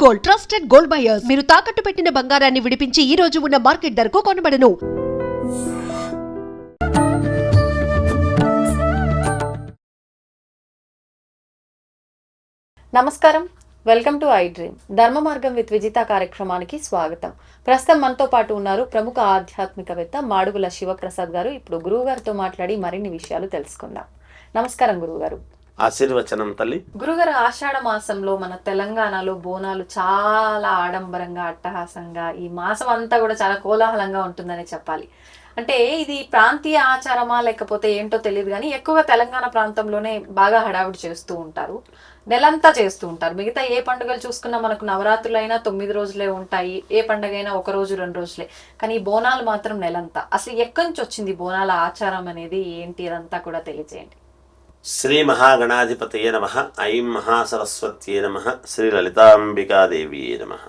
Gold, trusted gold buyers. మీరు తాకట్టు పెట్టిన బంగారాన్ని విడిపించి ఈ రోజు ఉన్న మార్కెట్ ధరకు కొనబడను. నమస్కారం, వెల్కమ్ టు ఐ డ్రీమ్. ధర్మ మార్గం విత్ విజిత కార్యక్రమానికి స్వాగతం. ప్రస్తుతం మనతో పాటు ఉన్నారు ప్రముఖ ఆధ్యాత్మికవేత్త మాడుగుల శివప్రసాద్ గారు. ఇప్పుడు గురువు గారితో మాట్లాడి మరిన్ని విషయాలు తెలుసుకుందాం. నమస్కారం గురువు గారు. ఆశీర్వచనం తల్లి. గురుగారు, ఆషాఢ మాసంలో మన తెలంగాణలో బోనాలు చాలా ఆడంబరంగా, అట్టహాసంగా, ఈ మాసం అంతా కూడా చాలా కోలాహలంగా ఉంటుందని చెప్పాలి. అంటే ఇది ప్రాంతీయ ఆచారమా లేకపోతే ఏంటో తెలియదు, కానీ ఎక్కువగా తెలంగాణ ప్రాంతంలోనే బాగా హడావిడి చేస్తూ ఉంటారు, నెలంతా చేస్తూ ఉంటారు. మిగతా ఏ పండుగలు చూసుకున్నా మనకు నవరాత్రులు అయినా 9 రోజులే ఉంటాయి, ఏ పండుగ అయినా 1 రోజు 2 రోజులే. కానీ ఈ బోనాలు మాత్రం నెలంతా. అసలు ఎక్కడి నుంచి వచ్చింది బోనాల ఆచారం అనేది, ఏంటి అదంతా కూడా తెలియజేయండి. శ్రీ మహాగణాధిపతయే నమః. ఐం మహాసరస్వత్యే నమః. శ్రీ లలితాంబికాదేవియే నమః.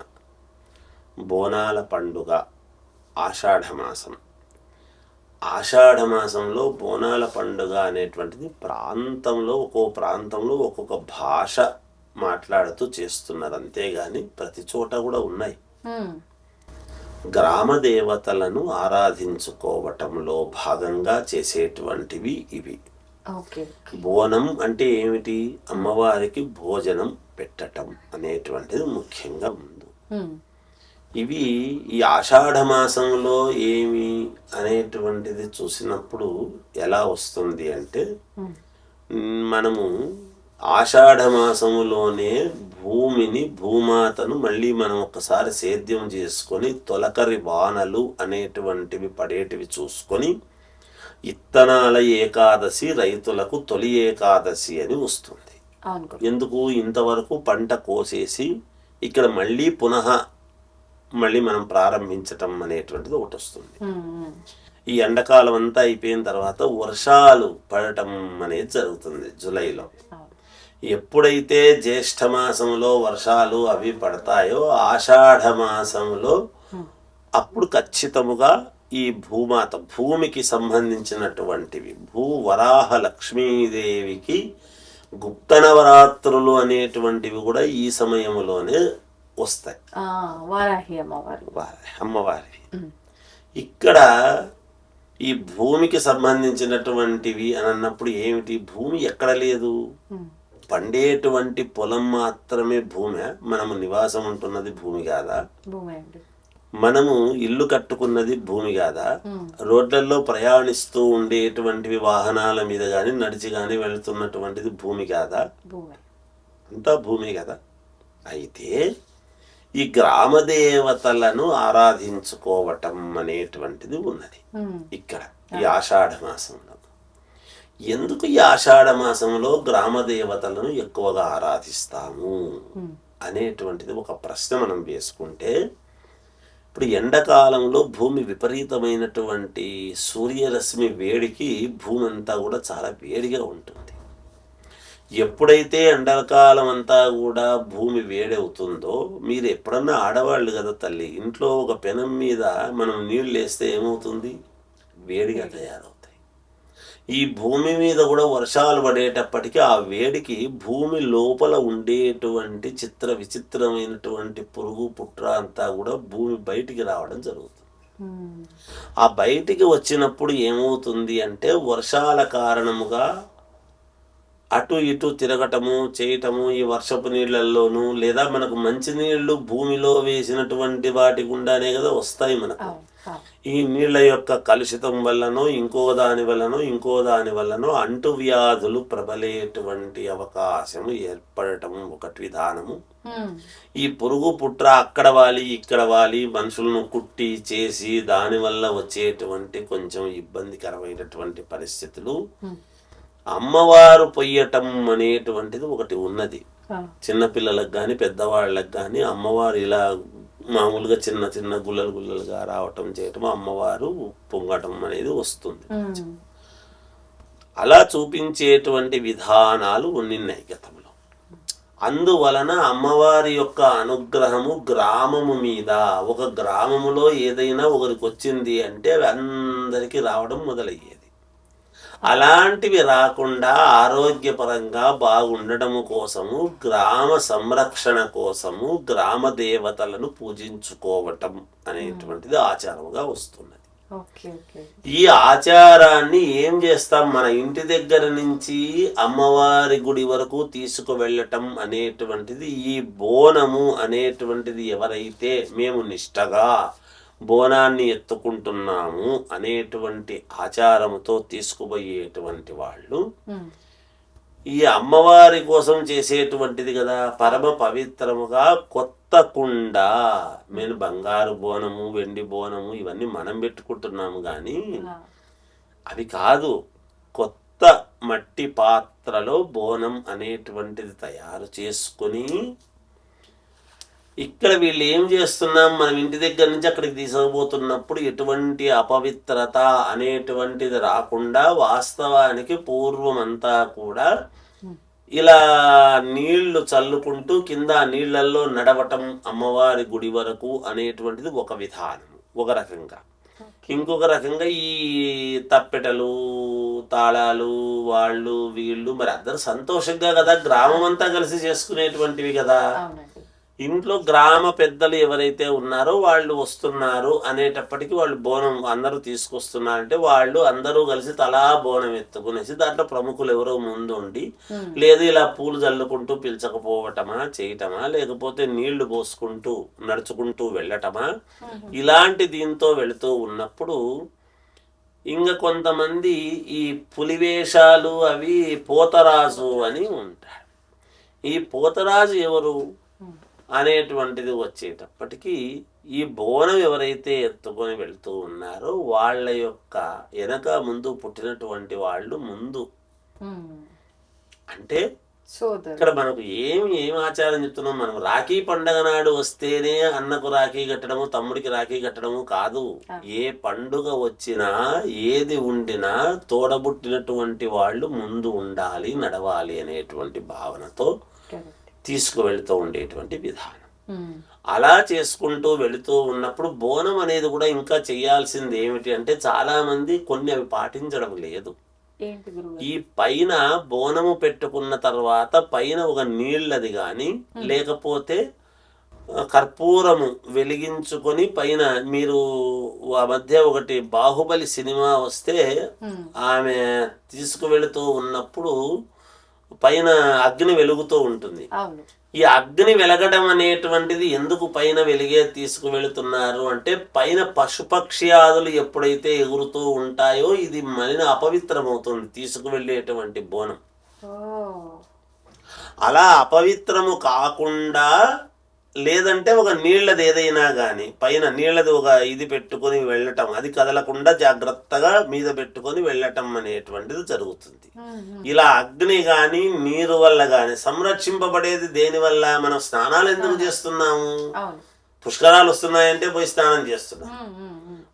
బోనాల పండుగ ఆషాఢమాసం. ఆషాఢమాసంలో బోనాల పండుగ అనేటువంటిది ఒక్కో ప్రాంతంలో ఒక్కొక్క భాష మాట్లాడుతూ చేస్తున్నారు, అంతేగాని ప్రతి చోట కూడా ఉన్నాయి. గ్రామ దేవతలను ఆరాధించుకోవటంలో భాగంగా చేసేటువంటివి ఇవి. బోనం అంటే ఏమిటి? అమ్మవారికి భోజనం పెట్టటం అనేటువంటిది ముఖ్యంగా ముందు. ఇవి ఈ ఆషాఢ మాసంలో ఏమి అనేటువంటిది చూసినప్పుడు ఎలా వస్తుంది అంటే, మనము ఆషాఢ మాసములోనే భూమాతను మళ్ళీ మనం ఒకసారి సేద్యం చేసుకొని తొలకరి వానలు అనేటువంటివి పడేటివి చూసుకొని, ఇత్తనాల ఏకాదశి రైతులకు తొలి ఏకాదశి అని వస్తుంది. ఎందుకు? ఇంతవరకు పంట కోసేసి ఇక్కడ మళ్ళీ మనం ప్రారంభించటం అనేటువంటిది ఒకటి వస్తుంది. ఈ ఎండాకాలం అంతా అయిపోయిన తర్వాత వర్షాలు పడటం అనేది జరుగుతుంది జూలైలో. ఎప్పుడైతే జ్యేష్ఠ మాసంలో వర్షాలు అవి పడతాయో ఆషాఢ మాసంలో అప్పుడు ఖచ్చితముగా ఈ భూమాత, భూమికి సంబంధించినటువంటివి, వరాహ లక్ష్మీదేవికి గుప్త నవరాత్రులు అనేటువంటివి కూడా ఈ సమయంలోనే వస్తాయి. అమ్మవారి ఇక్కడ ఈ భూమికి సంబంధించినటువంటివి అని అన్నప్పుడు ఏమిటి? భూమి ఎక్కడ లేదు, పండేటువంటి పొలం మాత్రమే భూమి. మనము నివాసం ఉంటున్నది భూమి కాదా? మనము ఇల్లు కట్టుకున్నది భూమి కాదా? రోడ్లలో ప్రయాణిస్తూ ఉండేటువంటివి వాహనాల మీద గాని నడిచి గాని వెళుతున్నటువంటిది భూమి కాదా? అంతా భూమి కదా. అయితే ఈ గ్రామ దేవతలను ఆరాధించుకోవటం అనేటువంటిది ఉన్నది ఇక్కడ ఈ ఆషాఢ మాసంలో. ఎందుకు ఈ ఆషాఢ మాసంలో గ్రామ దేవతలను ఎక్కువగా ఆరాధిస్తాము అనేటువంటిది ఒక ప్రశ్న మనం వేసుకుంటే, ఇప్పుడు ఎండాకాలంలో భూమి విపరీతమైనటువంటి సూర్యరశ్మి వేడికి భూమి అంతా కూడా చాలా వేడిగా ఉంటుంది. ఎప్పుడైతే ఎండాకాలం అంతా కూడా భూమి వేడవుతుందో, మీరు ఎప్పుడన్నా ఆడవాళ్ళు కదా తల్లి, ఇంట్లో ఒక పెనం మీద మనం నీళ్ళు వేస్తే ఏమవుతుంది? వేడిగా తయారవుతాయి. ఈ భూమి మీద కూడా వర్షాలు పడేటప్పటికీ ఆ వేడికి భూమి లోపల ఉండేటువంటి విచిత్రమైనటువంటి పురుగు పుట్ర అంతా కూడా భూమి బయటికి రావడం జరుగుతుంది. ఆ బయటికి వచ్చినప్పుడు ఏమవుతుంది అంటే, వర్షాల కారణముగా అటు ఇటు తిరగటము చేయటము, ఈ వర్షపు నీళ్లలోనూ లేదా మనకు మంచినీళ్లు భూమిలో వేసినటువంటి వాటి గుండానే కదా వస్తాయి మనకు. ఈ నీళ్ల యొక్క కలుషితం వల్లనో ఇంకో దాని వల్లనో అంటువ్యాధులు ప్రబలేటువంటి అవకాశము ఏర్పడటము ఒకటి విధానము. ఈ పురుగు పుట్ర అక్కడ వాలి ఇక్కడ వాలి మనుషులను కుట్టి చేసి దానివల్ల వచ్చేటువంటి కొంచెం ఇబ్బందికరమైనటువంటి పరిస్థితులు. అమ్మవారు పొయ్యటం అనేటువంటిది ఒకటి ఉన్నది. చిన్నపిల్లలకు కానీ పెద్దవాళ్ళకి కానీ అమ్మవారు ఇలా మామూలుగా చిన్న చిన్న గుల్లలుగా రావటం చేయటం, అమ్మవారు పొంగటం అనేది వస్తుంది. అలా చూపించేటువంటి విధానాలు ఉన్నాయి గతంలో. అందువలన అమ్మవారి యొక్క అనుగ్రహము గ్రామము మీద, ఒక గ్రామములో ఏదైనా ఒకరికి వచ్చింది అంటే అందరికీ రావడం మొదలయ్యేది. అలాంటివి రాకుండా ఆరోగ్యపరంగా బాగుండటము కోసము, గ్రామ సంరక్షణ కోసము గ్రామ దేవతలను పూజించుకోవటం అనేటువంటిది ఆచారముగా వస్తున్నది. ఈ ఆచారాన్ని ఏం చేస్తాం, మన ఇంటి దగ్గర నుంచి అమ్మవారి గుడి వరకు తీసుకువెళ్ళటం అనేటువంటిది, ఈ బోనము అనేటువంటిది ఎవరైతే మేము నిష్టగా బోనాన్ని ఎత్తుకుంటున్నాము అనేటువంటి ఆచారముతో తీసుకుపోయేటువంటి వాళ్ళు ఈ అమ్మవారి కోసం చేసేటువంటిది కదా, పరమ పవిత్రముగా కొత్త కుండ, నేను బంగారు బోనము వెండి బోనము ఇవన్నీ మనం పెట్టుకుంటున్నాము కానీ అవి కాదు, కొత్త మట్టి పాత్రలో బోనం అనేటువంటిది తయారు చేసుకొని ఇక్కడ వీళ్ళు ఏం చేస్తున్నాం, మనం ఇంటి దగ్గర నుంచి అక్కడికి తీసుకుపోతున్నప్పుడు ఎటువంటి అపవిత్రత అనేటువంటిది రాకుండా వాస్తవానికి పూర్వమంతా కూడా ఇలా నీళ్లు చల్లుకుంటూ కింద నీళ్లలో నడవటం అమ్మవారి గుడి వరకు అనేటువంటిది ఒక విధానం, ఒక రకంగా. ఇంకొక రకంగా ఈ తప్పెటలు తాళాలు వాళ్ళు వీళ్ళు మరి అందరు సంతోషంగా కదా గ్రామం అంతా కలిసి చేసుకునేటువంటివి కదా. ఇంట్లో గ్రామ పెద్దలు ఎవరైతే ఉన్నారో వాళ్ళు వస్తున్నారు అనేటప్పటికీ వాళ్ళు బోనం అందరూ తీసుకొస్తున్నారంటే వాళ్ళు అందరూ కలిసి తలా బోనం ఎత్తుకునేసి దాంట్లో ప్రముఖులు ఎవరో ముందు ఉండి, లేదు ఇలా పూలు చల్లుకుంటూ పిలిచకపోవటమా చేయటమా, లేకపోతే నీళ్లు పోసుకుంటూ నడుచుకుంటూ వెళ్ళటమా, ఇలాంటి దీంతో వెళుతూ ఉన్నప్పుడు ఇంకా కొంతమంది ఈ పులివేషాలు అవి పోతరాజు అని ఉంటాడు. ఈ పోతరాజు ఎవరు అనేటువంటిది వచ్చేటప్పటికీ ఈ బోనం ఎవరైతే ఎత్తుకొని వెళ్తూ ఉన్నారో వాళ్ళ యొక్క వెనక ముందు పుట్టినటువంటి వాళ్ళు ముందు అంటే ఇక్కడ మనకు ఏం ఆచారం చెప్తున్నాం, మనం రాఖీ పండగ నాడు వస్తేనే అన్నకు రాఖీ కట్టడము తమ్ముడికి రాఖీ కట్టడము కాదు. ఏ పండుగ వచ్చినా ఏది ఉండినా తోడబుట్టినటువంటి వాళ్ళు ముందు ఉండాలి నడవాలి అనేటువంటి భావనతో తీసుకువెళ్తూ ఉండేటువంటి విధానం. అలా చేసుకుంటూ వెళుతూ ఉన్నప్పుడు బోనం అనేది కూడా ఇంకా చేయాల్సింది ఏమిటి అంటే చాలా మంది కొన్ని అవి పాటించడం లేదు. ఈ పైన బోనము పెట్టుకున్న తర్వాత పైన ఒక నీళ్ళది గాని లేకపోతే కర్పూరము వెలిగించుకొని పైన మీరు ఆ మధ్య ఒకటి బాహుబలి సినిమా వస్తే ఆమె తీసుకువెళుతూ ఉన్నప్పుడు పైన అగ్ని వెలుగుతూ ఉంటుంది. ఈ అగ్ని వెలగడం అనేటువంటిది ఎందుకు పైన వెలిగే తీసుకువెళుతున్నారు అంటే పైన పశుపక్ష్యాదులు ఎప్పుడైతే ఎగురుతూ ఉంటాయో ఇది మలిన అపవిత్రమవుతుంది తీసుకువెళ్ళేటువంటి బోనం. అలా అపవిత్రము కాకుండా లేదంటే ఒక నీళ్ళది ఏదైనా కానీ పైన నీళ్ళది ఒక ఇది పెట్టుకొని వెళ్ళటం, అది కదలకుండా జాగ్రత్తగా మీద పెట్టుకొని వెళ్ళటం అనేటువంటిది జరుగుతుంది. ఇలా అగ్ని గాని నీరు వల్ల గాని సంరక్షింపబడేది దేని వల్ల? మనం స్నానాలు ఎందుకు చేస్తున్నాము? పుష్కరాలు వస్తున్నాయంటే పోయి స్నానం చేస్తున్నాం,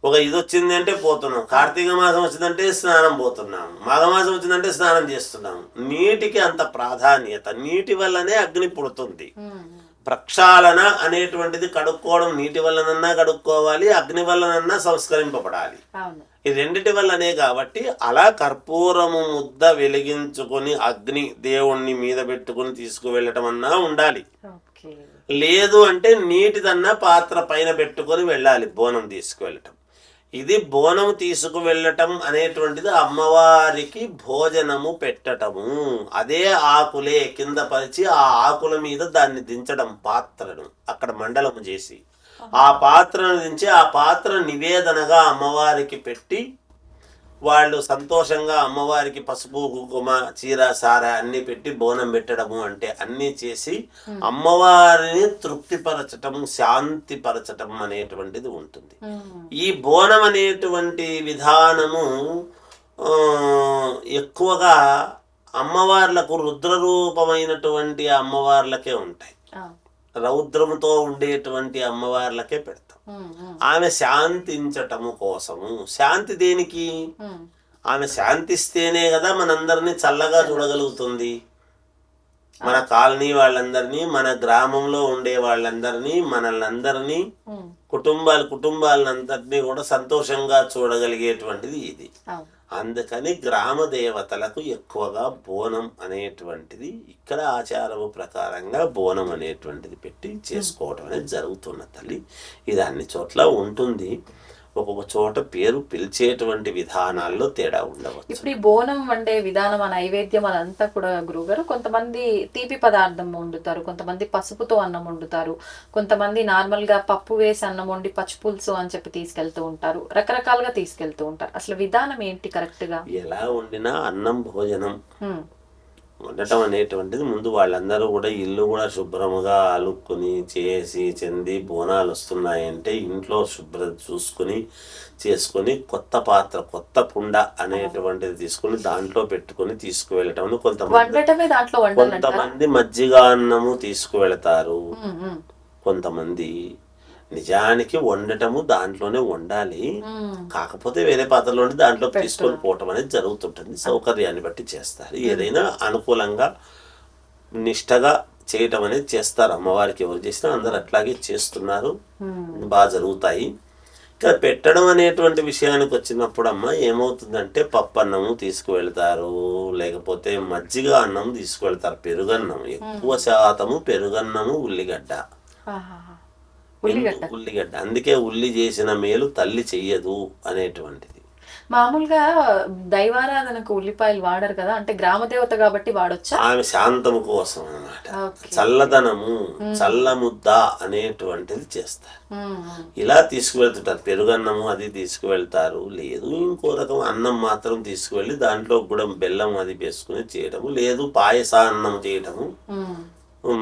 ఒక ఇది వచ్చింది అంటే పోతున్నాం, కార్తీక మాసం వచ్చిందంటే స్నానం పోతున్నాము, మాఘమాసం వచ్చిందంటే స్నానం చేస్తున్నాము. నీటికి అంత ప్రాధాన్యత, నీటి వల్లనే అగ్ని పుడుతుంది. ప్రక్షాళన అనేటువంటిది కడుక్కోవడం నీటి వల్లనన్నా కడుక్కోవాలి, అగ్ని వల్లనన్నా సంస్కరింపబడాలి. ఈ రెండిటి వల్లనే కాబట్టి అలా కర్పూరము ముద్ద వెలిగించుకొని అగ్ని దేవుణ్ణి మీద పెట్టుకుని తీసుకువెళ్ళటం అన్నా ఉండాలి. లేదు అంటే నీటిదన్నా పాత్ర పైన పెట్టుకొని వెళ్ళాలి బోనం తీసుకువెళ్ళటం. ఇది బోనం తీసుకువెళ్ళటం అనేటువంటిది అమ్మవారికి భోజనము పెట్టటము. అదే ఆకులే కింద పరిచి ఆ ఆకుల మీద దాన్ని దించడం, పాత్రను అక్కడ మండలము చేసి ఆ పాత్రను దించి ఆ పాత్ర నివేదనగా అమ్మవారికి పెట్టి వాళ్ళు సంతోషంగా అమ్మవారికి పసుపు కుంకుమ చీర సార అన్ని పెట్టి బోనం పెట్టడము అంటే అన్నీ చేసి అమ్మవారిని తృప్తిపరచటం శాంతిపరచటం అనేటువంటిది ఉంటుంది. ఈ బోనం అనేటువంటి విధానము ఎక్కువగా అమ్మవార్లకు రుద్రరూపమైనటువంటి అమ్మవార్లకే ఉంటాయి. రౌద్రముతో ఉండేటువంటి అమ్మవార్లకే పెడతాం. ఆమె శాంతించటము కోసము. శాంతి దేనికి? ఆమె శాంతిస్తేనే కదా మనందరినీ చల్లగా చూడగలుగుతుంది. మన కాలనీ వాళ్ళందరినీ, మన గ్రామంలో ఉండే వాళ్ళందరినీ, మనల్ని కుటుంబాలంతటినీ కూడా సంతోషంగా చూడగలిగేటువంటిది ఇది. అవును. అందుకని గ్రామ దేవతలకు ఎక్కువగా బోనం అనేటువంటిది ఇక్కడ ఆచారము ప్రకారంగా బోనం అనేటువంటిది పెట్టి చేసుకోవడం అనేది జరుగుతున్న తల్లి. ఇది అన్ని చోట్ల ఉంటుంది. ఒక్కొక్క చోట పేరు పిలిచేటువంటి విధానాల్లో తేడా ఉండవచ్చు. ఇప్పుడు ఈ బోనం వండే విధానం, ఆ నైవేద్యం అదంతా కూడా గురుగారు, కొంతమంది తీపి పదార్థం వండుతారు, కొంతమంది పసుపుతో అన్నం వండుతారు, కొంతమంది నార్మల్ గా పప్పు వేసి అన్నం వండి పచ్చిపులుసు అని చెప్పి తీసుకెళ్తూ ఉంటారు, రకరకాలుగా తీసుకెళ్తూ ఉంటారు. అసలు విధానం ఏంటి కరెక్ట్ గా? ఎలా వండినా అన్నం భోజనం వండటం అనేటువంటిది ముందు వాళ్ళందరూ కూడా ఇల్లు కూడా శుభ్రముగా అలుక్కుని చేసి చెంది బోనాలు వస్తున్నాయంటే ఇంట్లో శుభ్రత చూసుకుని చేసుకొని కొత్త పాత్ర కొత్త కుండ అనేటువంటిది తీసుకుని దాంట్లో పెట్టుకుని తీసుకువెళ్ళటం. కొంతమంది మజ్జిగ అన్నము తీసుకువెళతారు, కొంతమంది నిజానికి వండటము దాంట్లోనే వండాలి, కాకపోతే వేరే పాత్రలో దాంట్లో తీసుకొని పోవటం అనేది జరుగుతుంటుంది. సౌకర్యాన్ని బట్టి చేస్తారు. ఏదైనా అనుకూలంగా నిష్టగా చేయటం అనేది చేస్తారు. అమ్మవారికి ఎవరు చేసినా అందరు అట్లాగే చేస్తున్నారు, బాగా జరుగుతాయి. ఇంకా పెట్టడం అనేటువంటి విషయానికి వచ్చినప్పుడు అమ్మ ఏమవుతుందంటే పప్పు అన్నము తీసుకువెళ్తారు, లేకపోతే మజ్జిగ అన్నం తీసుకువెళ్తారు, పెరుగన్నం ఎక్కువ శాతము పెరుగన్నము, ఉల్లిగడ్డ. ఉల్లిగడ్డ అందుకే ఉల్లి చేసిన మేలు తల్లి చెయ్యదు అనేటువంటిది. మామూలుగా దైవారాధనకు ఉల్లిపాయలు వాడరు కదా, అంటే గ్రామదేవత కాబట్టి వాడొచ్చా? ఆమె శాంతము కోసం అన్నమాట, చల్లదనము చల్ల ముద్ద అనేటువంటిది చేస్తారు. ఇలా తీసుకువెళ్తుంటారు. పెరుగన్నము అది తీసుకువెళ్తారు, లేదు ఇంకో రకం అన్నం మాత్రం తీసుకువెళ్ళి దాంట్లో కూడా బెల్లం అది వేసుకుని చేయడము, లేదు పాయస అన్నం చేయడము,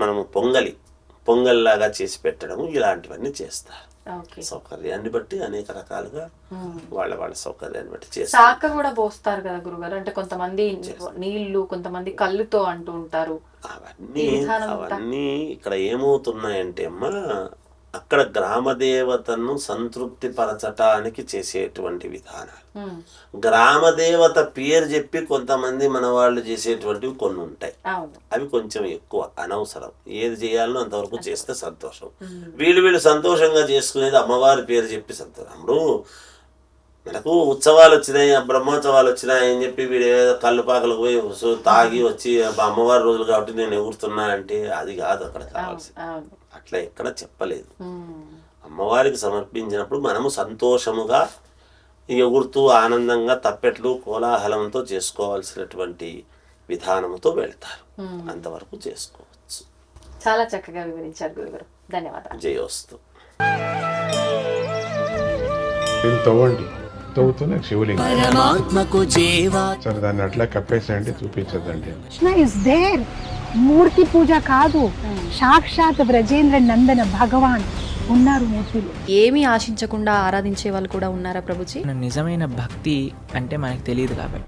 మనము పొంగల్లాగా చేసి పెట్టడము, ఇలాంటివన్నీ చేస్తారు. సౌకర్యాన్ని బట్టి అనేక రకాలుగా వాళ్ళ సౌకర్యాన్ని బట్టి చేస్తారు. శాఖ కూడా పోస్తారు కదా గురుగారు, అంటే కొంతమంది నీళ్లు, కొంతమంది కళ్ళుతో అంటూ ఉంటారు. అవన్నీ ఇక్కడ ఏమవుతున్నాయంటే అమ్మా, అక్కడ గ్రామదేవతను సంతృప్తి పరచటానికి చేసేటువంటి విధానాలు. గ్రామదేవత పేరు చెప్పి కొంతమంది మన వాళ్ళు చేసేటువంటివి కొన్ని ఉంటాయి, అవి కొంచెం ఎక్కువ అనవసరం. ఏది చేయాలనో అంతవరకు చేస్తే సంతోషం. వీళ్ళు సంతోషంగా చేసుకునేది అమ్మవారి పేరు చెప్పి సంతోషం. ఇప్పుడు మనకు ఉత్సవాలు వచ్చినాయి, బ్రహ్మోత్సవాలు వచ్చినాయి అని చెప్పి వీడు ఏదో కళ్ళుపాకలకు పోయి తాగి వచ్చి అమ్మవారి రోజులు కాబట్టి నేను ఎగురుతున్నా అంటే అది కాదు అక్కడ కావాల్సి. అట్లా ఎక్కడ చెప్పలేదు. అమ్మవారికి సమర్పించినప్పుడు మనము సంతోషముగా ఎగురుతూ ఆనందంగా తప్పెట్లు కోలాహలంతో చేసుకోవాల్సినటువంటి విధానంతో వెళ్తారు. అంతవరకు చేసుకోవచ్చు. చాలా చక్కగా వివరించారు గురుగారు, ధన్యవాదాలు. జయోస్తు. తవ్వండి, తవ్వుతూనే శివలింగం సరే దాన్ని అట్లా కప్పేసేయండి, చూపించదండి. మూర్తి పూజ కాదు, సాక్షాత్ బ్రజేంద్ర నందన భగవాన్ ఉన్నారు మూర్తిలో. ఏమీ ఆశించకుండా ఆరాధించే వాళ్ళు కూడా ఉన్నారా ప్రభుజీ? నిజమైన భక్తి అంటే మనకు తెలియదు కాబట్టి